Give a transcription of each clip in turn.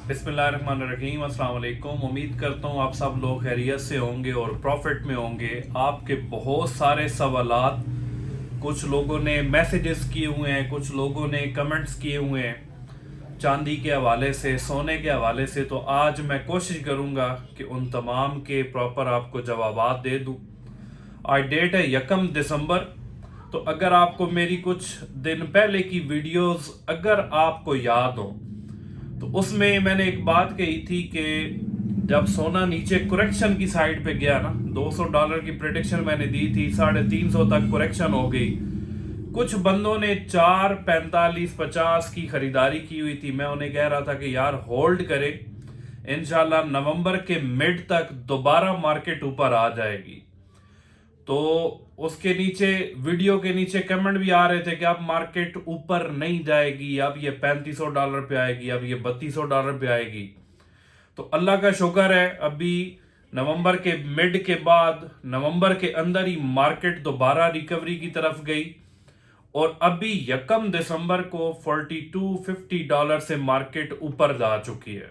बिस्मिल्लाहिर्रहमानिर्रहीम, अस्सलाम वालेकुम। उम्मीद करता हूँ आप सब लोग खैरियत से होंगे और प्रॉफिट में होंगे। आपके बहुत सारे सवालात कुछ लोगों ने मैसेजेस किए हुए हैं, कुछ लोगों ने कमेंट्स किए हुए हैं चांदी के हवाले से, सोने के हवाले से। तो आज मैं कोशिश करूँगा कि उन तमाम के प्रॉपर आपको जवाबात दे दूँ। आज डेट है 1 दिसंबर। तो अगर आपको मेरी कुछ दिन पहले की वीडियोस अगर आपको याद हो तो उसमें मैंने एक बात कही थी कि जब सोना नीचे करेक्शन की साइड पे गया ना, $200 की प्रेडिक्शन मैंने दी थी, 350 तक करेक्शन हो गई। कुछ बंदों ने 445-50 की खरीदारी की हुई थी। मैं उन्हें कह रहा था कि यार होल्ड करें, इंशाल्लाह नवंबर के मिड तक दोबारा मार्केट ऊपर आ जाएगी। तो उसके नीचे, वीडियो के नीचे कमेंट भी आ रहे थे कि अब मार्केट ऊपर नहीं जाएगी, अब ये $3500 पे आएगी, अब ये $3200 पे आएगी। तो अल्लाह का शुक्र है, अभी नवंबर के मिड के बाद, नवंबर के अंदर ही मार्केट दोबारा रिकवरी की तरफ गई और अभी 1 दिसंबर को $42-50 से मार्केट ऊपर जा चुकी है।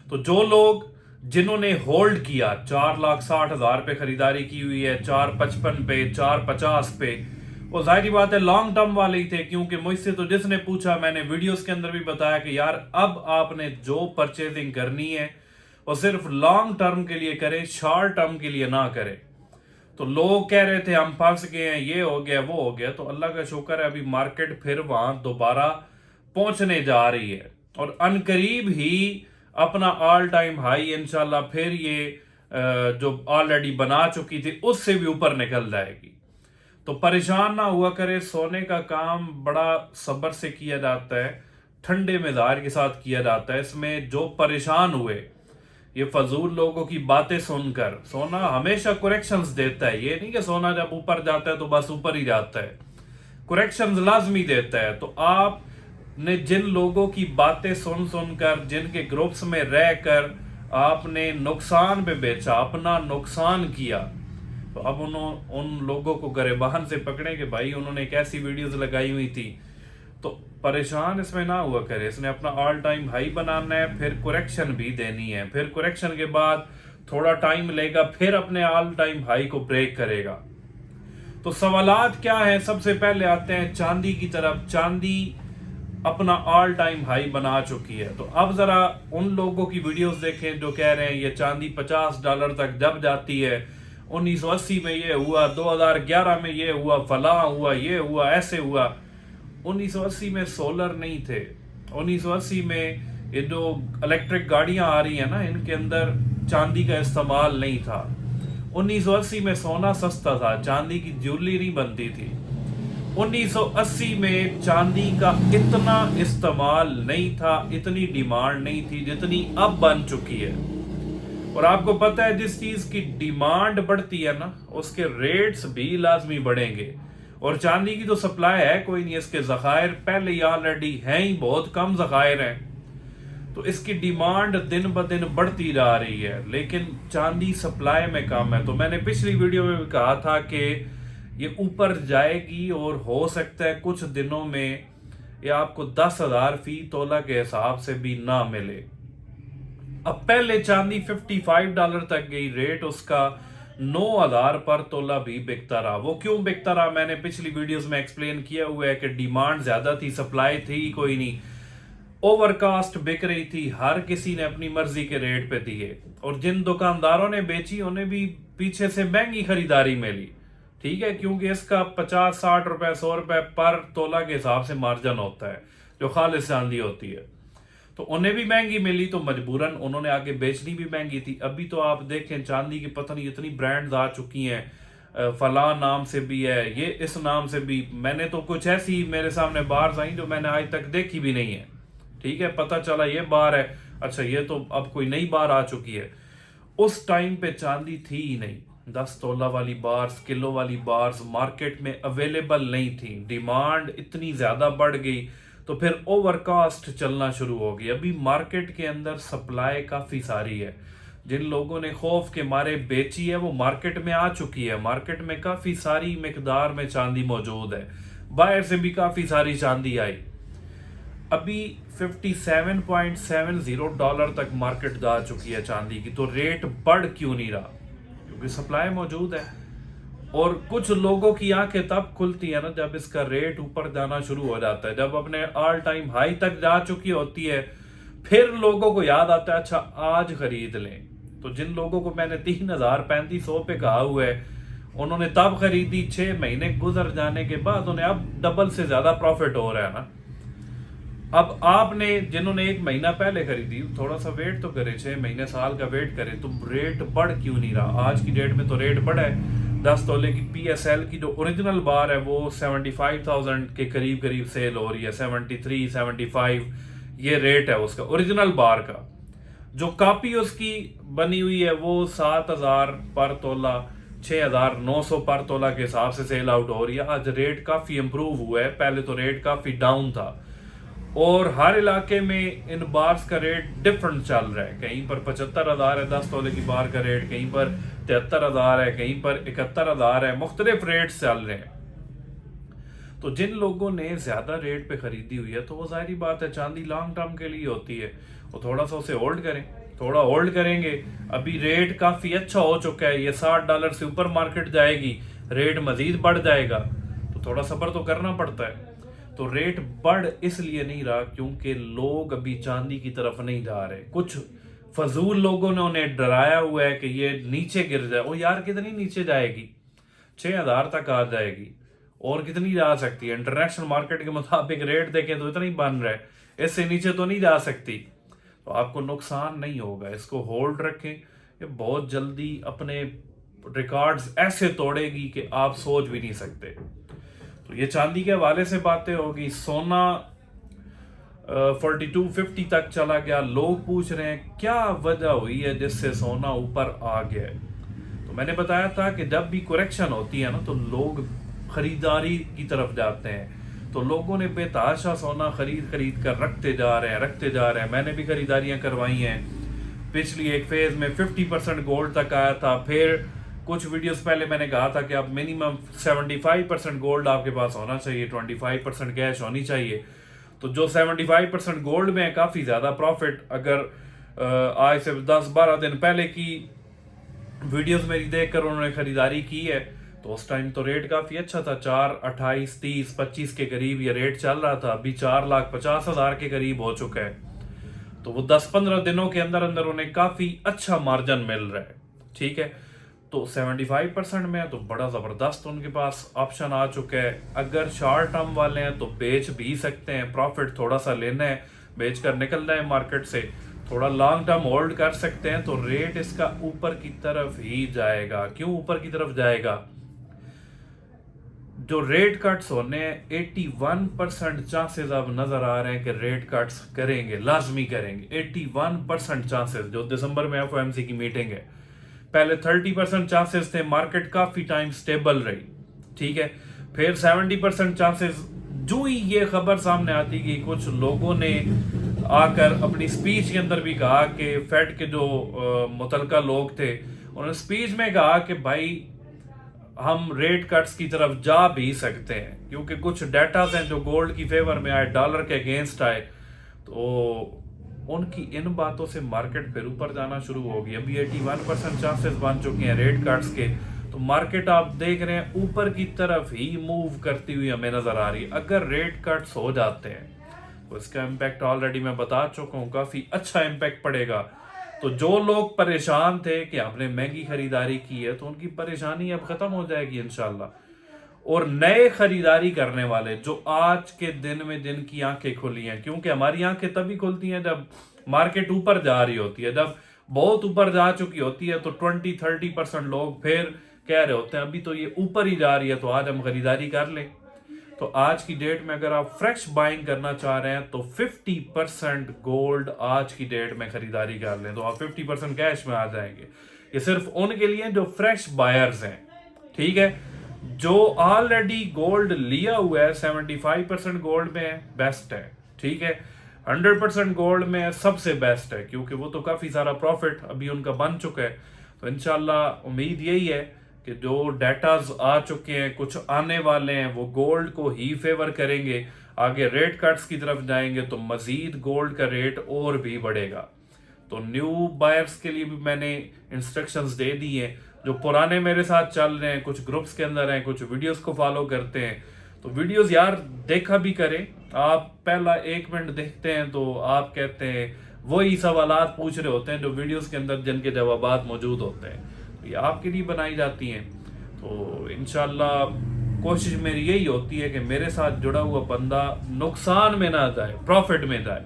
तो जो लोग जिन्होंने होल्ड किया, 4,60,000 पे खरीदारी की हुई है, 455 पे, 450 पे, वो जाहिर बात है लॉन्ग टर्म वाले ही थे। क्योंकि मुझसे तो जिसने पूछा, मैंने वीडियोस के अंदर भी बताया कि यार अब आपने जो परचेजिंग करनी है वो सिर्फ लॉन्ग टर्म के लिए करें, शॉर्ट टर्म के लिए ना करें। तो लोग कह रहे थे हम फंस गए हैं, ये हो गया वो हो गया। तो अल्लाह का शुक्र है, अभी मार्केट फिर वहां दोबारा पहुंचने जा रही है और अनकरीब ही अपना ऑल टाइम हाई इंशाल्लाह फिर ये जो ऑलरेडी बना चुकी थी उससे भी ऊपर निकल जाएगी। तो परेशान ना हुआ करे। सोने का काम बड़ा सब्र से किया जाता है, ठंडे मिजाज के साथ किया जाता है। इसमें जो परेशान हुए ये फजूल लोगों की बातें सुनकर, सोना हमेशा करेक्शंस देता है। ये नहीं कि सोना जब ऊपर जाता है तो बस ऊपर ही जाता है, करेक्शंस लाजमी देता है। तो आप ने जिन लोगों की बातें सुन सुनकर, जिनके ग्रुप्स में रहकर आपने नुकसान पे बेचा, अपना नुकसान किया, तो अब उन लोगों को गरेबान से पकड़े कि भाई उन्होंने कैसी वीडियोस लगाई हुई थी। तो परेशान इसमें ना हुआ करे। इसने अपना ऑल टाइम हाई बनाना है, फिर करेक्शन भी देनी है, फिर करेक्शन के बाद थोड़ा टाइम लेगा, फिर अपने ऑल टाइम हाई को ब्रेक करेगा। तो सवालात क्या है, सबसे पहले आते हैं चांदी की तरफ। चांदी अपना ऑल टाइम हाई बना चुकी है। तो अब जरा उन लोगों की वीडियोस देखें जो कह रहे हैं ये चांदी $50 तक जब जाती है, 1980 में ये हुआ, 2011 में ये हुआ, फलां हुआ, ये हुआ, ऐसे हुआ। 1980 में सोलर नहीं थे। 1980 में ये जो इलेक्ट्रिक गाड़ियां आ रही है ना, इनके अंदर चांदी का इस्तेमाल नहीं था। 1980 में सोना सस्ता था, चांदी की ज्वेलरी नहीं बनती थी। 1980 में चांदी का इतना इस्तेमाल नहीं था, इतनी डिमांड नहीं थी जितनी अब बन चुकी है। और आपको पता है जिस चीज की डिमांड बढ़ती है ना, उसके रेट्स भी लाजमी बढ़ेंगे। और चांदी की तो सप्लाई है कोई नहीं, इसके जखायर पहले ही ऑलरेडी हैं ही, बहुत कम जखायर हैं। तो इसकी डिमांड दिन ब दिन बढ़ती जा रही है, लेकिन चांदी सप्लाई में कम है। तो मैंने पिछली वीडियो में भी कहा था कि ये ऊपर जाएगी और हो सकता है कुछ दिनों में ये आपको 10,000 फी तोला के हिसाब से भी ना मिले। अब पहले चांदी $55 तक गई, रेट उसका 9,000 पर तोला भी बिकता रहा। वो क्यों बिकता रहा मैंने पिछली वीडियोस में एक्सप्लेन किया हुआ है कि डिमांड ज्यादा थी, सप्लाई थी कोई नहीं, ओवरकास्ट बिक रही थी, हर किसी ने अपनी मर्जी के रेट पे दिए। और जिन दुकानदारों ने बेची उन्हें भी पीछे से महंगी खरीदारी मिली, ठीक है, क्योंकि इसका 50, 60 रुपए, 100 रुपए पर तोला के हिसाब से मार्जिन होता है जो खालिस चांदी होती है। तो उन्हें भी महंगी मिली, तो मजबूरन उन्होंने आगे बेचनी भी महंगी थी। अभी तो आप देखें चांदी की पता नहीं इतनी ब्रांड्स आ चुकी हैं, फलां नाम से भी है, ये इस नाम से भी। मैंने तो कुछ ऐसी मेरे सामने बार्स आई जो मैंने आज तक देखी भी नहीं है, ठीक है, पता चला ये बार है, अच्छा ये तो अब कोई नई बार आ चुकी है। उस टाइम पे चांदी थी ही नहीं, 10 तोला वाली बार्स, किलो वाली बार्स मार्केट में अवेलेबल नहीं थी। डिमांड इतनी ज्यादा बढ़ गई तो फिर ओवरकास्ट चलना शुरू हो गई। अभी मार्केट के अंदर सप्लाई काफी सारी है। जिन लोगों ने खौफ के मारे बेची है वो मार्केट में आ चुकी है। मार्केट में काफी सारी मिकदार में चांदी मौजूद है, बाहर से भी काफी सारी चांदी आई। अभी $57.70 तक मार्केट जा चुकी है चांदी की, तो रेट बढ़ क्यों नहीं रहा? क्योंकि सप्लाई मौजूद है। और कुछ लोगों की आंखें तब खुलती है ना जब इसका रेट ऊपर जाना शुरू हो जाता है, जब अपने ऑल टाइम हाई तक जा चुकी होती है, फिर लोगों को याद आता है अच्छा आज खरीद लें। तो जिन लोगों को मैंने 3,3500 पे कहा हुआ है, उन्होंने तब खरीदी, 6 महीने गुजर जाने के बाद उन्हें अब डबल से ज्यादा प्रॉफिट हो रहा है ना। अब आपने जिन्होंने 1 महीना पहले खरीदी, थोड़ा सा वेट तो करे, 6 महीने साल का वेट करे, तो रेट बढ़ क्यों नहीं रहा? आज की डेट में तो रेट बढ़ा है। 10 तोले की PSL की जो ओरिजिनल बार है वो 75,000 के करीब करीब सेल हो रही है, 73, 75 ये रेट है उसका ओरिजिनल बार का। जो कॉपी उसकी बनी हुई है वो 7,000 पर तोला, 6,900 पर तोला के हिसाब से सेल आउट हो रही है। आज रेट काफी इंप्रूव हुआ है, पहले तो रेट काफी डाउन था, और हर इलाके में इन बार्स का रेट डिफरेंट चल रहा है। कहीं पर 75,000 है 10 तोले की बार का रेट, कहीं पर 73,000 है, कहीं पर 71,000 है, मुख्तलिफ रेट्स चल रहे हैं। तो जिन लोगों ने ज्यादा रेट पे खरीदी हुई है, तो वो जाहिर बात है चांदी लॉन्ग टर्म के लिए होती है, वो थोड़ा सा उसे होल्ड करें, थोड़ा होल्ड करेंगे। अभी रेट काफी अच्छा हो चुका है, ये $60 से ऊपर मार्केट जाएगी, रेट मजीद बढ़ जाएगा, तो थोड़ा सब्र तो करना पड़ता है। तो रेट बढ़ इसलिए नहीं रहा क्योंकि लोग अभी चांदी की तरफ नहीं जा रहे। कुछ फजूल लोगों ने उन्हें डराया हुआ है कि ये नीचे गिर जाए। ओ यार, कितनी नीचे जाएगी? 6,000 तक आ जाएगी, और कितनी जा सकती है? इंटरनेशनल मार्केट के मुताबिक रेट देखें तो इतना ही बन रहा है, इससे नीचे तो नहीं जा सकती। तो आपको नुकसान नहीं होगा, इसको होल्ड रखें। ये बहुत जल्दी अपने रिकॉर्ड्स ऐसे तोड़ेगी कि आप सोच भी नहीं सकते। तो ये चांदी के हवाले से बातें होगी। सोना 4250 तक चला गया। लोग पूछ रहे हैं क्या वजह हुई है जिससे सोना ऊपर आ गया है। तो मैंने बताया था कि जब भी करेक्शन होती है ना, तो लोग खरीदारी की तरफ जाते हैं। तो लोगों ने बेतहाशा सोना खरीद कर रखते जा रहे हैं। मैंने भी खरीदारियां करवाई हैं। पिछली एक फेज में 50% गोल्ड तक आया था। फिर कुछ वीडियोस पहले मैंने कहा था कि आप मिनिमम 75% गोल्ड आपके पास होना चाहिए, 25% कैश होनी चाहिए। तो जो 75% गोल्ड में है, काफी ज्यादा प्रॉफिट। अगर आज से 10-12 दिन पहले की वीडियोस मेरी देखकर उन्होंने खरीदारी की है, तो उस टाइम तो रेट काफी अच्छा था, 4.28, 30, 25 के करीब ये रेट चल रहा था। अभी 4,50,000 के करीब हो चुका है। तो वो 10-15 दिनों के अंदर अंदर उन्हें काफी अच्छा मार्जिन मिल रहा है। ठीक है, तो 75% में है तो बड़ा जबरदस्त उनके पास ऑप्शन आ चुका है। अगर शॉर्ट टर्म वाले हैं तो बेच भी सकते हैं, प्रॉफिट थोड़ा सा लेना है, बेच कर निकलना है मार्केट से। थोड़ा लॉन्ग टर्म होल्ड कर सकते हैं, तो रेट इसका ऊपर की तरफ ही जाएगा। क्यों ऊपर की तरफ जाएगा? जो रेट कट्स होने हैं, 81% चांसेस अब नजर आ रहे हैं कि रेट कट्स करेंगे, लाजमी करेंगे। 81% चांसेस, जो दिसंबर में FOMC की मीटिंग है। पहले 30% चांसेस थे, मार्केट काफी टाइम स्टेबल रही। ठीक है, फिर 70% चांसेस। जो ही ये खबर सामने आती कि कुछ लोगों ने आकर अपनी स्पीच के अंदर भी कहा कि फेड के जो मुतलका लोग थे, उन्होंने स्पीच में कहा कि भाई हम रेट कट्स की तरफ जा भी सकते हैं, क्योंकि कुछ डाटा हैं जो गोल्ड की फेवर में आए, डॉलर के अगेंस्ट आए। तो उनकी इन बातों से मार्केट फिर ऊपर जाना शुरू होगी। अभी 81% चांसेस बन चुके हैं रेट कट्स के, तो मार्केट आप देख रहे हैं ऊपर की तरफ ही मूव करती हुई हमें नजर आ रही है। अगर रेट कट्स हो जाते हैं तो इसका इम्पैक्ट ऑलरेडी मैं बता चुका हूँ, काफी अच्छा इम्पैक्ट पड़ेगा। तो जो लोग परेशान थे कि आपने महंगी खरीदारी की है, तो उनकी परेशानी अब खत्म हो जाएगी इंशाल्लाह। और नए खरीदारी करने वाले जो आज के दिन में जिनकी आंखें खुली हैं, क्योंकि हमारी आंखें तभी खुलती हैं जब मार्केट ऊपर जा रही होती है। जब बहुत ऊपर जा चुकी होती है तो 20-30% लोग फिर कह रहे होते हैं अभी तो ये ऊपर ही जा रही है, तो आज हम खरीदारी कर लें। तो आज की डेट में अगर आप फ्रेश बाइंग करना चाह रहे हैं, तो 50% गोल्ड आज की डेट में खरीदारी कर लें, तो आप 50% कैश में आ जाएंगे। ये सिर्फ उनके लिए जो फ्रेश बायर्स हैं। ठीक है, जो ऑलरेडी गोल्ड लिया हुआ है 75% गोल्ड में है, बेस्ट है। ठीक है, 100% गोल्ड में है, सबसे बेस्ट है, क्योंकि वो तो काफी सारा प्रॉफिट अभी उनका बन चुका है। तो इंशाल्लाह उम्मीद यही है कि जो डेटाज आ चुके हैं, कुछ आने वाले हैं, वो गोल्ड को ही फेवर करेंगे। आगे रेट कट्स की तरफ जाएंगे तो मजीद गोल्ड का रेट और भी बढ़ेगा। तो न्यू बायर्स के लिए भी मैंने इंस्ट्रक्शंस दे दी हैं। जो पुराने मेरे साथ चल रहे हैं, कुछ ग्रुप्स के अंदर हैं, कुछ वीडियोस को फॉलो करते हैं, तो वीडियोस यार देखा भी करें। आप पहला 1 मिनट देखते हैं तो आप कहते हैं वही सवालात पूछ रहे होते हैं जो वीडियोस के अंदर जिनके जवाबात मौजूद होते हैं, तो ये आपके लिए बनाई जाती हैं। तो इंशाल्लाह कोशिश मेरी यही होती है कि मेरे साथ जुड़ा हुआ बंदा नुकसान में ना जाए, प्रॉफिट में जाए।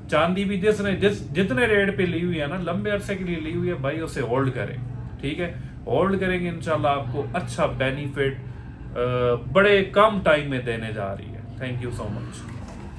चांदी भी जितने रेट पे ली हुई है ना, लंबे अरसे के लिए ली हुई है भाई, उसे होल्ड करें। ठीक है, होल्ड करेंगे इंशाल्लाह आपको अच्छा बेनिफिट बड़े कम टाइम में देने जा रही है। Thank you so much.